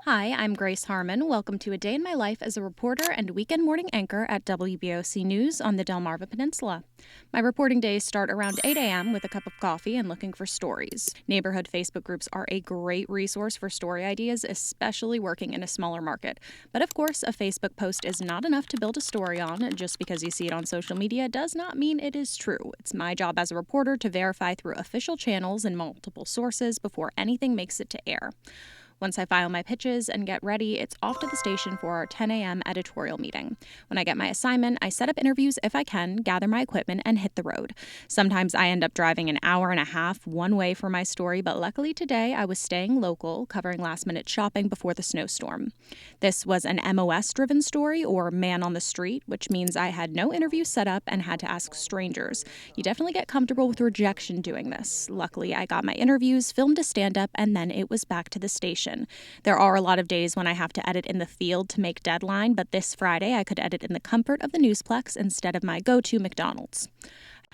Hi, I'm Grace Harman. Welcome to a day in my life as a reporter and weekend morning anchor at WBOC News on the Delmarva Peninsula. My reporting days start around 8 a.m. with a cup of coffee and looking for stories. Neighborhood Facebook groups are a great resource for story ideas, especially working in a smaller market. But of course, a Facebook post is not enough to build a story on. Just because you see it on social media does not mean it is true. It's my job as a reporter to verify through official channels and multiple sources before anything makes it to air. Once I file my pitches and get ready, it's off to the station for our 10 a.m. editorial meeting. When I get my assignment, I set up interviews if I can, gather my equipment, and hit the road. Sometimes I end up driving an hour and a half one way for my story, but luckily today I was staying local, covering last-minute shopping before the snowstorm. This was an MOS-driven story, or man on the street, which means I had no interview set up and had to ask strangers. You definitely get comfortable with rejection doing this. Luckily, I got my interviews, filmed a stand-up, and then it was back to the station. There are a lot of days when I have to edit in the field to make deadline, but this Friday I could edit in the comfort of the Newsplex instead of my go-to McDonald's.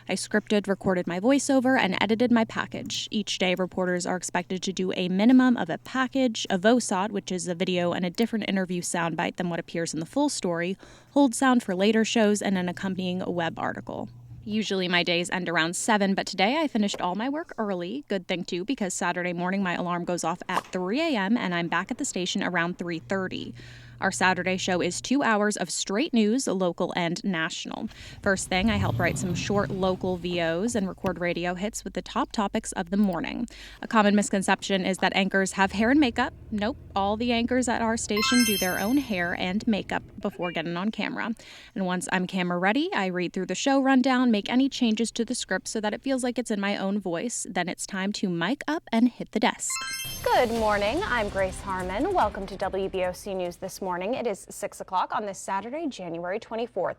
I scripted, recorded my voiceover, and edited my package. Each day, reporters are expected to do a minimum of a package, a VOSOT, which is a video and a different interview soundbite than what appears in the full story, hold sound for later shows, and an accompanying web article. Usually my days end around 7, but today I finished all my work early. Good thing, too, because Saturday morning my alarm goes off at 3 a.m. and I'm back at the station around 3:30. Our Saturday show is 2 hours of straight news, local and national. First thing, I help write some short local VOs and record radio hits with the top topics of the morning. A common misconception is that anchors have hair and makeup. Nope, all the anchors at our station do their own hair and makeup before getting on camera. And once I'm camera ready, I read through the show rundown, make any changes to the script so that it feels like it's in my own voice. Then it's time to mic up and hit the desk. Good morning. I'm Grace Harman. Welcome to WBOC News this morning. It is 6 o'clock on this Saturday, January 24th.